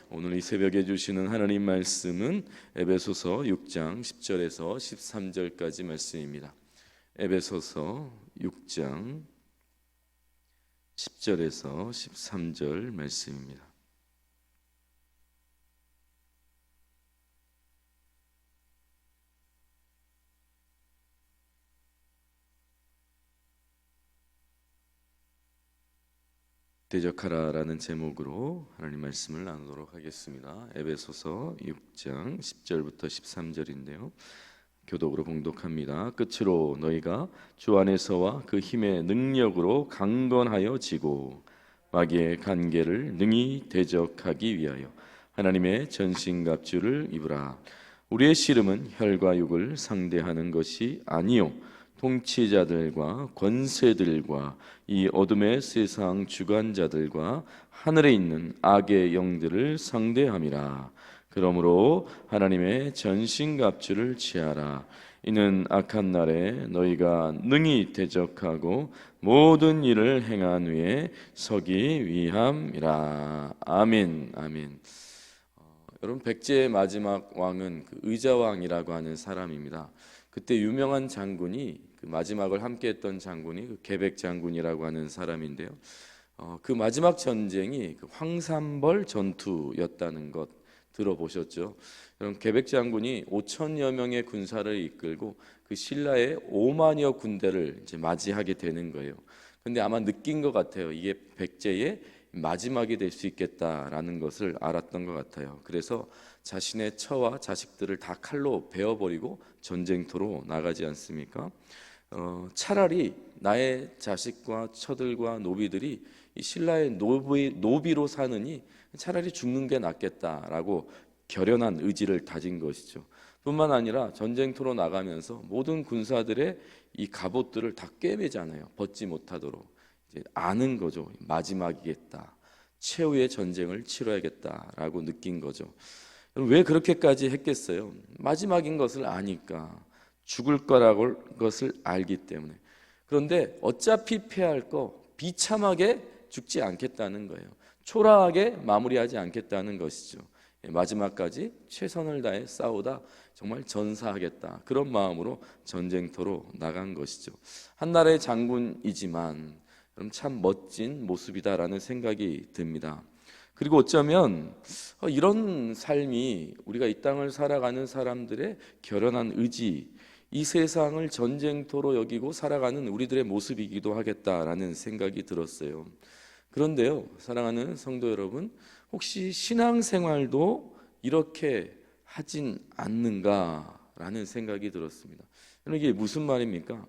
오늘 이 새벽에 주시는 하나님 말씀은 에베소서 6장 10절에서 13절까지 말씀입니다. 에베소서 6장 10절에서 13절 말씀입니다. 대적하라라는 제목으로 하나님 말씀을 나누도록 하겠습니다. 에베소서 6장 10절부터 13절인데요. 교독으로 봉독합니다. 끝으로 너희가 주 안에서와 그 힘의 능력으로 강건하여 지고 마귀의 간계를 능히 대적하기 위하여 하나님의 전신갑주를 입으라. 우리의 씨름은 혈과 육을 상대하는 것이 아니요 통치자들과 권세들과 이 어둠의 세상 주관자들과 하늘에 있는 악의 영들을 상대함이라. 그러므로 하나님의 전신갑주를 취하라. 이는 악한 날에 너희가 능히 대적하고 모든 일을 행한 후에 서기 위함이라. 아멘. 아멘. 여러분, 백제의 마지막 왕은 그 의자왕이라고 하는 사람입니다. 그때 유명한 장군이 그 마지막을 함께했던 장군이 그 계백 장군이라고 하는 사람인데요. 그 마지막 전쟁이 그 황산벌 전투였다는 것 들어보셨죠? 여러분, 계백 장군이 5천여 명의 군사를 이끌고 그 신라의 5만여 군대를 이제 맞이하게 되는 거예요. 근데 아마 느낀 것 같아요. 이게 백제의 마지막이 될 수 있겠다라는 것을 알았던 것 같아요. 그래서 자신의 처와 자식들을 다 칼로 베어버리고 전쟁터로 나가지 않습니까? 차라리 나의 자식과 처들과 노비들이 이 신라의 노비로 사느니 차라리 죽는 게 낫겠다라고 결연한 의지를 다진 것이죠. 뿐만 아니라 전쟁터로 나가면서 모든 군사들의 이 갑옷들을 다 꿰매잖아요. 벗지 못하도록. 이제 아는 거죠. 마지막이겠다. 최후의 전쟁을 치러야겠다라고 느낀 거죠. 왜 그렇게까지 했겠어요? 마지막인 것을 아니까, 죽을 거라고 것을 알기 때문에. 그런데 어차피 패할 거 비참하게 죽지 않겠다는 거예요. 초라하게 마무리하지 않겠다는 것이죠. 마지막까지 최선을 다해 싸우다 정말 전사하겠다, 그런 마음으로 전쟁터로 나간 것이죠. 한나라의 장군이지만 참 멋진 모습이다라는 생각이 듭니다. 그리고 어쩌면 이런 삶이 우리가 이 땅을 살아가는 사람들의 결연한 의지, 이 세상을 전쟁터로 여기고 살아가는 우리들의 모습이기도 하겠다라는 생각이 들었어요. 그런데요, 사랑하는 성도 여러분, 혹시 신앙생활도 이렇게 하진 않는가라는 생각이 들었습니다. 이게 무슨 말입니까?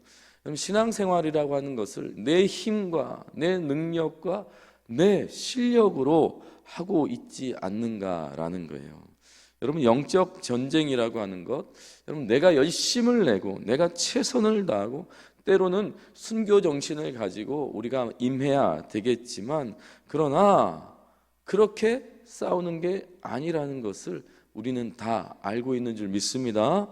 신앙생활이라고 하는 것을 내 힘과 내 능력과 내 실력으로 하고 있지 않는가라는 거예요. 여러분, 영적 전쟁이라고 하는 것, 여러분, 내가 열심을 내고 내가 최선을 다하고 때로는 순교 정신을 가지고 우리가 임해야 되겠지만, 그러나 그렇게 싸우는 게 아니라는 것을 우리는 다 알고 있는 줄 믿습니다.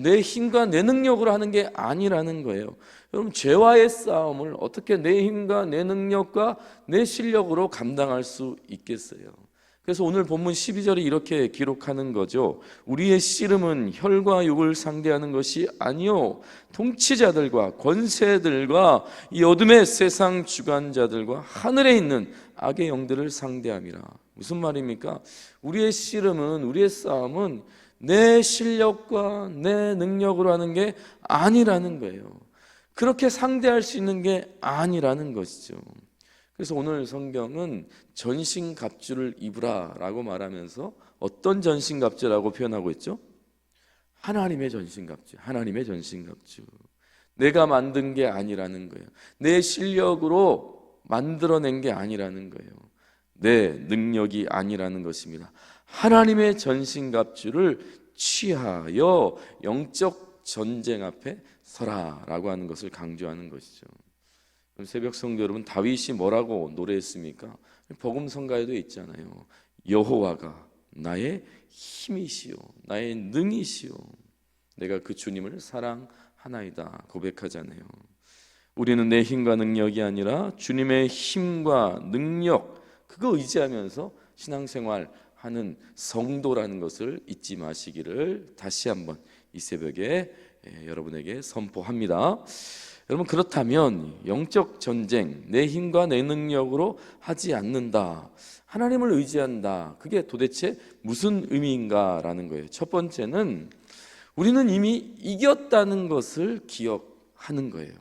내 힘과 내 능력으로 하는 게 아니라는 거예요. 여러분, 죄와의 싸움을 어떻게 내 힘과 내 능력과 내 실력으로 감당할 수 있겠어요? 그래서 오늘 본문 12절이 이렇게 기록하는 거죠. 우리의 씨름은 혈과 육을 상대하는 것이 아니요 통치자들과 권세들과 이 어둠의 세상 주관자들과 하늘에 있는 악의 영들을 상대함이라. 무슨 말입니까? 우리의 씨름은, 우리의 싸움은 내 실력과 내 능력으로 하는 게 아니라는 거예요. 그렇게 상대할 수 있는 게 아니라는 것이죠. 그래서 오늘 성경은 전신갑주를 입으라 라고 말하면서 어떤 전신갑주라고 표현하고 있죠? 하나님의 전신갑주, 하나님의 전신갑주. 내가 만든 게 아니라는 거예요. 내 실력으로 만들어낸 게 아니라는 거예요. 내 능력이 아니라는 것입니다. 하나님의 전신갑주를 취하여 영적 전쟁 앞에 서라라고 하는 것을 강조하는 것이죠. 새벽 성도 여러분, 다윗이 뭐라고 노래했습니까? 복음성가에도 있잖아요. 여호와가 나의 힘이시오, 나의 능이시오, 내가 그 주님을 사랑하나이다 고백하잖아요. 우리는 내 힘과 능력이 아니라 주님의 힘과 능력, 그거 의지하면서 신앙생활 하는 성도라는 것을 잊지 마시기를 다시 한번 이 새벽에 여러분에게 선포합니다. 여러분, 그렇다면 영적 전쟁, 내 힘과 내 능력으로 하지 않는다, 하나님을 의지한다, 그게 도대체 무슨 의미인가라는 거예요. 첫 번째는 우리는 이미 이겼다는 것을 기억하는 거예요.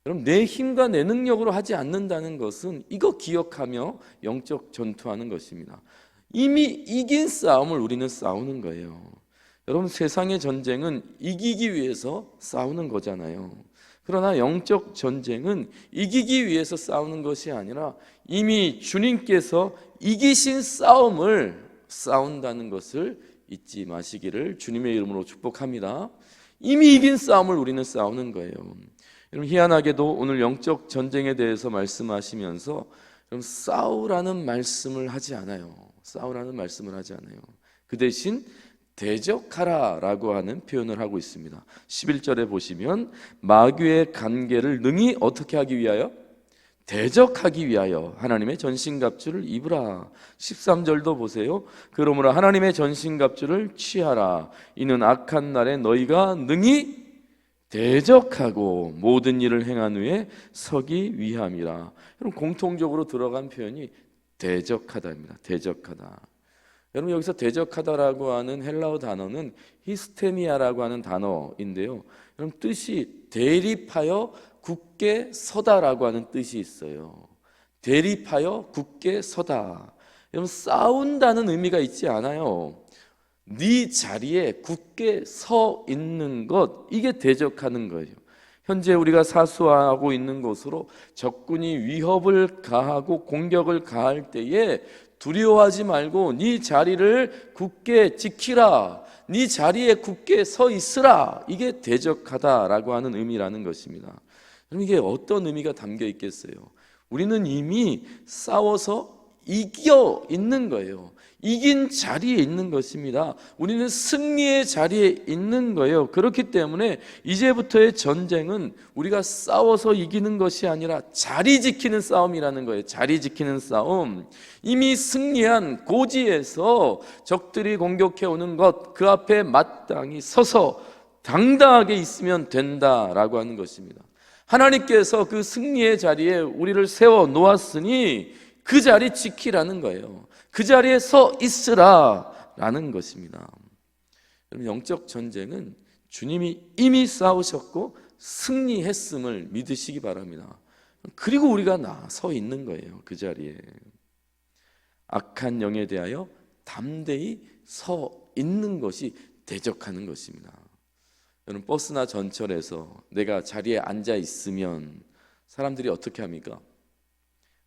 여러분, 내 힘과 내 능력으로 하지 않는다는 것은 이거 기억하며 영적 전투하는 것입니다. 이미 이긴 싸움을 우리는 싸우는 거예요. 여러분, 세상의 전쟁은 이기기 위해서 싸우는 거잖아요. 그러나 영적 전쟁은 이기기 위해서 싸우는 것이 아니라 이미 주님께서 이기신 싸움을 싸운다는 것을 잊지 마시기를 주님의 이름으로 축복합니다. 이미 이긴 싸움을 우리는 싸우는 거예요. 여러분, 희한하게도 오늘 영적 전쟁에 대해서 말씀하시면서 싸우라는 말씀을 하지 않아요. 싸우라는 말씀을 하지 않아요. 그 대신 대적하라라고 하는 표현을 하고 있습니다. 11절에 보시면 마귀의 관계를 능히 어떻게 하기 위하여? 대적하기 위하여 하나님의 전신갑주를 입으라. 13절도 보세요. 그러므로 하나님의 전신갑주를 취하라. 이는 악한 날에 너희가 능히 대적하고 모든 일을 행한 후에 서기 위함이라. 여러분, 공통적으로 들어간 표현이 대적하다입니다. 대적하다. 여러분, 여기서 대적하다라고 하는 헬라어 단어는 히스테미아라고 하는 단어인데요. 여러분, 뜻이 대립하여 굳게 서다라고 하는 뜻이 있어요. 대립하여 굳게 서다. 여러분, 싸운다는 의미가 있지 않아요. 네 자리에 굳게 서 있는 것, 이게 대적하는 거예요. 현재 우리가 사수하고 있는 곳으로 적군이 위협을 가하고 공격을 가할 때에 두려워하지 말고 네 자리를 굳게 지키라, 네 자리에 굳게 서 있으라, 이게 대적하다라고 하는 의미라는 것입니다. 그럼 이게 어떤 의미가 담겨 있겠어요? 우리는 이미 싸워서 이겨 있는 거예요. 이긴 자리에 있는 것입니다. 우리는 승리의 자리에 있는 거예요. 그렇기 때문에 이제부터의 전쟁은 우리가 싸워서 이기는 것이 아니라 자리 지키는 싸움이라는 거예요. 자리 지키는 싸움. 이미 승리한 고지에서 적들이 공격해 오는 것, 그 앞에 마땅히 서서 당당하게 있으면 된다라고 하는 것입니다. 하나님께서 그 승리의 자리에 우리를 세워 놓았으니 그 자리 지키라는 거예요. 그 자리에 서 있으라라는 것입니다. 영적 전쟁은 주님이 이미 싸우셨고 승리했음을 믿으시기 바랍니다. 그리고 우리가 서 있는 거예요. 그 자리에 악한 영에 대하여 담대히 서 있는 것이 대적하는 것입니다. 여러분, 버스나 전철에서 내가 자리에 앉아 있으면 사람들이 어떻게 합니까?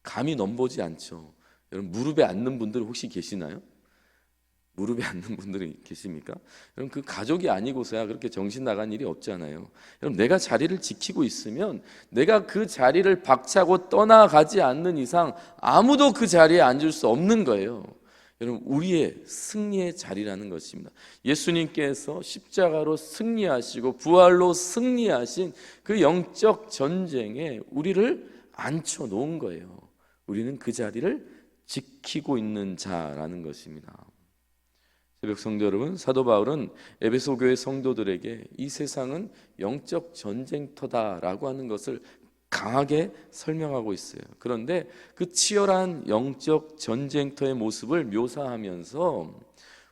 감히 넘보지 않죠. 여러분, 무릎에 앉는 분들 혹시 계시나요? 무릎에 앉는 분들이 계십니까? 여러분, 그 가족이 아니고서야 그렇게 정신 나간 일이 없잖아요. 여러분, 내가 자리를 지키고 있으면, 내가 그 자리를 박차고 떠나가지 않는 이상 아무도 그 자리에 앉을 수 없는 거예요. 여러분, 우리의 승리의 자리라는 것입니다. 예수님께서 십자가로 승리하시고 부활로 승리하신 그 영적 전쟁에 우리를 앉혀 놓은 거예요. 우리는 그 자리를 지키고 있는 자라는 것입니다. 새벽 성도 여러분, 사도 바울은 에베소 교회 성도들에게 이 세상은 영적 전쟁터다라고 하는 것을 강하게 설명하고 있어요. 그런데 그 치열한 영적 전쟁터의 모습을 묘사하면서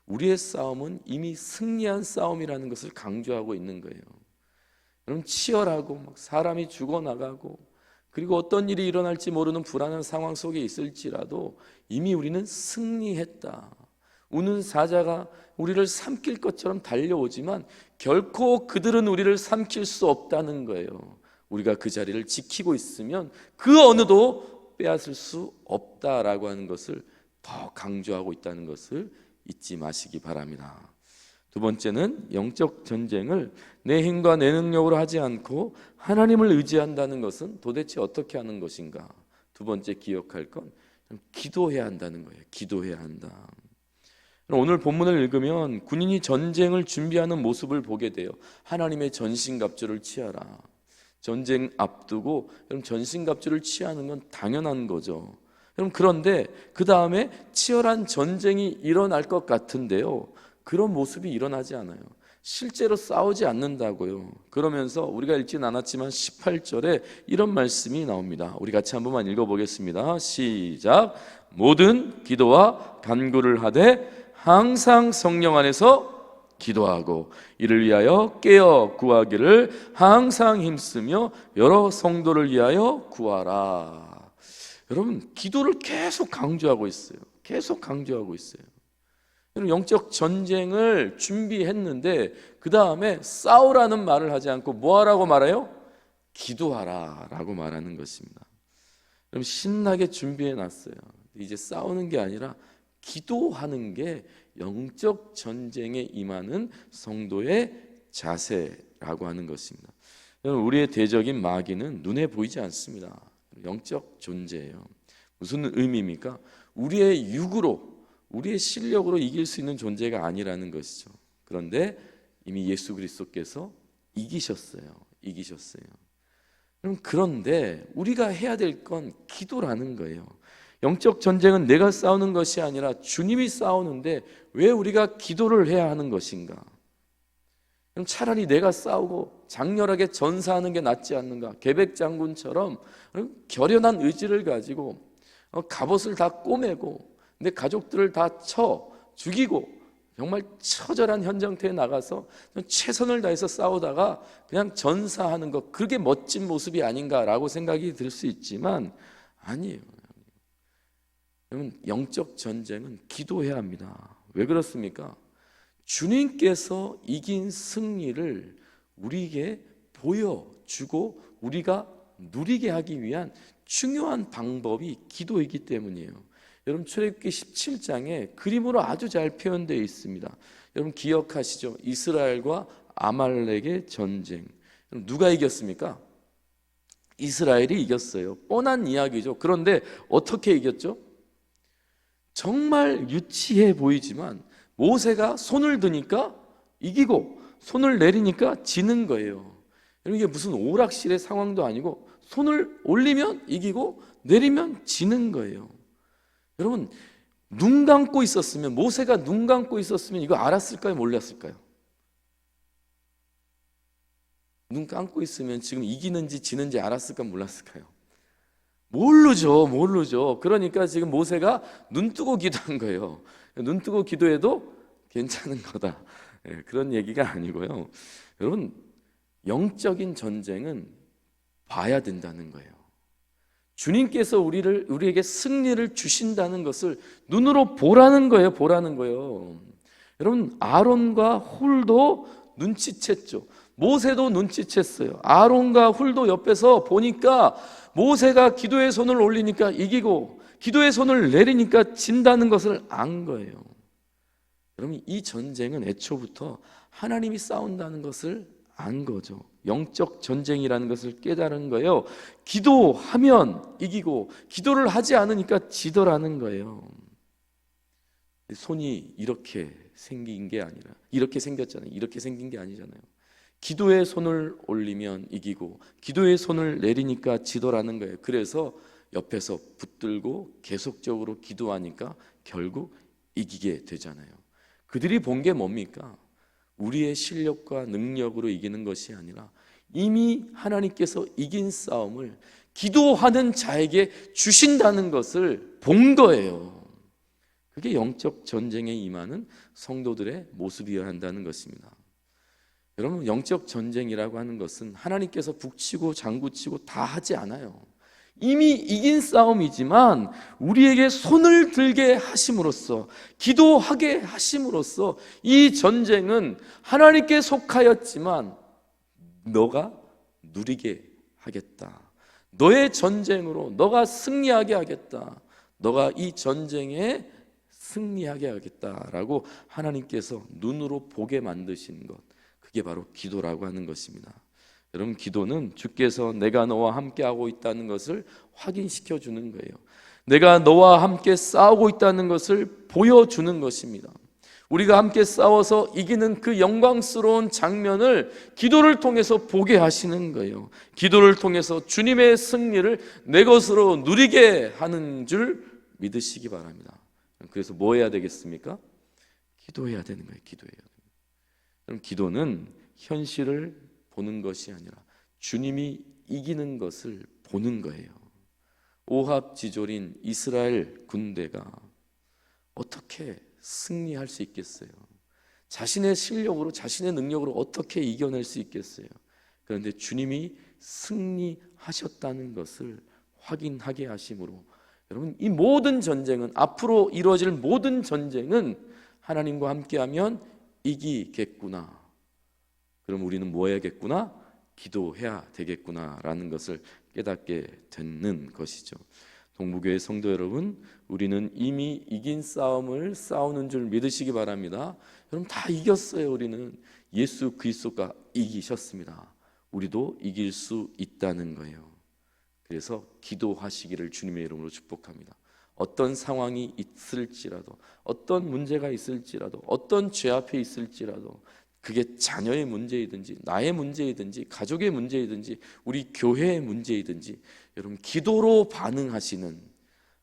우리의 싸움은 이미 승리한 싸움이라는 것을 강조하고 있는 거예요. 여러분, 치열하고 막 사람이 죽어나가고 그리고 어떤 일이 일어날지 모르는 불안한 상황 속에 있을지라도 이미 우리는 승리했다. 우는 사자가 우리를 삼킬 것처럼 달려오지만 결코 그들은 우리를 삼킬 수 없다는 거예요. 우리가 그 자리를 지키고 있으면 그 어느도 빼앗을 수 없다라고 하는 것을 더 강조하고 있다는 것을 잊지 마시기 바랍니다. 두 번째는 영적 전쟁을 내 힘과 내 능력으로 하지 않고 하나님을 의지한다는 것은 도대체 어떻게 하는 것인가? 두 번째 기억할 건 기도해야 한다는 거예요. 기도해야 한다. 오늘 본문을 읽으면 군인이 전쟁을 준비하는 모습을 보게 돼요. 하나님의 전신갑주를 취하라. 전쟁 앞두고 전신갑주를 취하는 건 당연한 거죠. 그런데 그 다음에 치열한 전쟁이 일어날 것 같은데요, 그런 모습이 일어나지 않아요. 실제로 싸우지 않는다고요. 그러면서 우리가 읽진 않았지만 18절에 이런 말씀이 나옵니다. 우리 같이 한 번만 읽어보겠습니다. 시작. 모든 기도와 간구를 하되 항상 성령 안에서 기도하고 이를 위하여 깨어 구하기를 항상 힘쓰며 여러 성도를 위하여 구하라. 여러분, 기도를 계속 강조하고 있어요. 계속 강조하고 있어요. 영적 전쟁을 준비했는데 그 다음에 싸우라는 말을 하지 않고 뭐 하라고 말해요? 기도하라 라고 말하는 것입니다. 그럼 신나게 준비해 놨어요. 이제 싸우는 게 아니라 기도하는 게 영적 전쟁에 임하는 성도의 자세라고 하는 것입니다. 우리의 대적인 마귀는 눈에 보이지 않습니다. 영적 존재예요. 무슨 의미입니까? 우리의 육으로, 우리의 실력으로 이길 수 있는 존재가 아니라는 것이죠. 그런데 이미 예수 그리스도께서 이기셨어요. 그런데 우리가 해야 될 건 기도라는 거예요. 영적 전쟁은 내가 싸우는 것이 아니라 주님이 싸우는데 왜 우리가 기도를 해야 하는 것인가? 그럼 차라리 내가 싸우고 장렬하게 전사하는 게 낫지 않는가? 계백 장군처럼 결연한 의지를 가지고 갑옷을 다 꼬매고 내 가족들을 다 쳐 죽이고 정말 처절한 현장터에 나가서 최선을 다해서 싸우다가 그냥 전사하는 것, 그게 멋진 모습이 아닌가라고 생각이 들 수 있지만 아니에요. 여러분, 영적 전쟁은 기도해야 합니다. 왜 그렇습니까? 주님께서 이긴 승리를 우리에게 보여주고 우리가 누리게 하기 위한 중요한 방법이 기도이기 때문이에요. 여러분, 출애굽기 17장에 그림으로 아주 잘 표현되어 있습니다. 여러분 기억하시죠? 이스라엘과 아말렉의 전쟁. 누가 이겼습니까? 이스라엘이 이겼어요. 뻔한 이야기죠. 그런데 어떻게 이겼죠? 정말 유치해 보이지만 모세가 손을 드니까 이기고 손을 내리니까 지는 거예요. 여러분, 이게 무슨 오락실의 상황도 아니고 손을 올리면 이기고 내리면 지는 거예요. 여러분, 눈 감고 있었으면, 모세가 눈 감고 있었으면 이거 알았을까요? 몰랐을까요? 눈 감고 있으면 지금 이기는지 지는지 알았을까? 몰랐을까요? 모르죠. 그러니까 지금 모세가 눈 뜨고 기도한 거예요. 눈 뜨고 기도해도 괜찮은 거다, 그런 얘기가 아니고요. 여러분, 영적인 전쟁은 봐야 된다는 거예요. 주님께서 우리에게 승리를 주신다는 것을 눈으로 보라는 거예요. 여러분, 아론과 훌도 눈치챘죠. 모세도 눈치챘어요. 아론과 훌도 옆에서 보니까 모세가 기도의 손을 올리니까 이기고 기도의 손을 내리니까 진다는 것을 안 거예요. 여러분, 이 전쟁은 애초부터 하나님이 싸운다는 것을 안 거죠. 영적 전쟁이라는 것을 깨달은 거예요. 기도하면 이기고 기도를 하지 않으니까 지더라는 거예요. 손이 이렇게 생긴 게 아니라 이렇게 생겼잖아요. 이렇게 생긴 게 아니잖아요. 기도의 손을 올리면 이기고 기도의 손을 내리니까 지더라는 거예요. 그래서 옆에서 붙들고 계속적으로 기도하니까 결국 이기게 되잖아요. 그들이 본 게 뭡니까? 우리의 실력과 능력으로 이기는 것이 아니라 이미 하나님께서 이긴 싸움을 기도하는 자에게 주신다는 것을 본 거예요. 그게 영적 전쟁에 임하는 성도들의 모습이어야 한다는 것입니다. 여러분, 영적 전쟁이라고 하는 것은 하나님께서 북치고 장구치고 다 하지 않아요. 이미 이긴 싸움이지만 우리에게 손을 들게 하심으로써, 기도하게 하심으로써 이 전쟁은 하나님께 속하였지만 너가 누리게 하겠다. 너의 전쟁으로 너가 승리하게 하겠다. 너가 이 전쟁에 승리하게 하겠다라고 하나님께서 눈으로 보게 만드신 것, 그게 바로 기도라고 하는 것입니다. 여러분, 기도는 주께서 내가 너와 함께하고 있다는 것을 확인시켜 주는 거예요. 내가 너와 함께 싸우고 있다는 것을 보여주는 것입니다. 우리가 함께 싸워서 이기는 그 영광스러운 장면을 기도를 통해서 보게 하시는 거예요. 기도를 통해서 주님의 승리를 내 것으로 누리게 하는 줄 믿으시기 바랍니다. 그래서 뭐 해야 되겠습니까? 기도해야 되는 거예요. 기도해야 돼요. 그럼 기도는 현실을 보는 것이 아니라 주님이 이기는 것을 보는 거예요. 오합지졸인 이스라엘 군대가 어떻게 승리할 수 있겠어요? 자신의 실력으로, 자신의 능력으로 어떻게 이겨낼 수 있겠어요? 그런데 주님이 승리하셨다는 것을 확인하게 하심으로, 여러분, 이 모든 전쟁은, 앞으로 이루어질 모든 전쟁은 하나님과 함께하면 이기겠구나. 그럼 우리는 뭐 해야겠구나? 기도해야 되겠구나라는 것을 깨닫게 되는 것이죠. 동부교회 성도 여러분, 우리는 이미 이긴 싸움을 싸우는 줄 믿으시기 바랍니다. 여러분, 다 이겼어요. 우리는 예수 그리스도가 이기셨습니다. 우리도 이길 수 있다는 거예요. 그래서 기도하시기를 주님의 이름으로 축복합니다. 어떤 상황이 있을지라도, 어떤 문제가 있을지라도, 어떤 죄 앞에 있을지라도, 그게 자녀의 문제이든지 나의 문제이든지 가족의 문제이든지 우리 교회의 문제이든지, 여러분, 기도로 반응하시는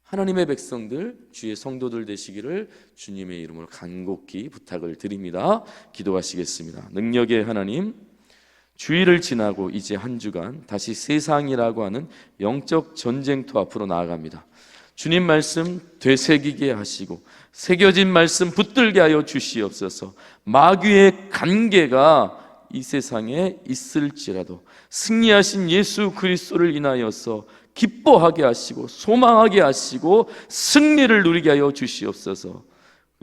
하나님의 백성들, 주의 성도들 되시기를 주님의 이름으로 간곡히 부탁을 드립니다. 기도하시겠습니다. 능력의 하나님, 주일을 지나고 이제 한 주간 다시 세상이라고 하는 영적 전쟁터 앞으로 나아갑니다. 주님 말씀 되새기게 하시고 새겨진 말씀 붙들게 하여 주시옵소서. 마귀의 관계가 이 세상에 있을지라도 승리하신 예수 그리스도를 인하여서 기뻐하게 하시고 소망하게 하시고 승리를 누리게 하여 주시옵소서.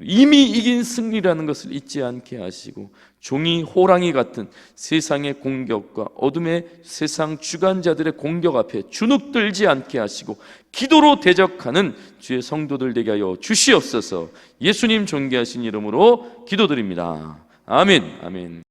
이미 이긴 승리라는 것을 잊지 않게 하시고 종이 호랑이 같은 세상의 공격과 어둠의 세상 주관자들의 공격 앞에 주눅들지 않게 하시고 기도로 대적하는 주의 성도들 되게 하여 주시옵소서. 예수님 존귀하신 이름으로 기도드립니다. 아멘. 아멘.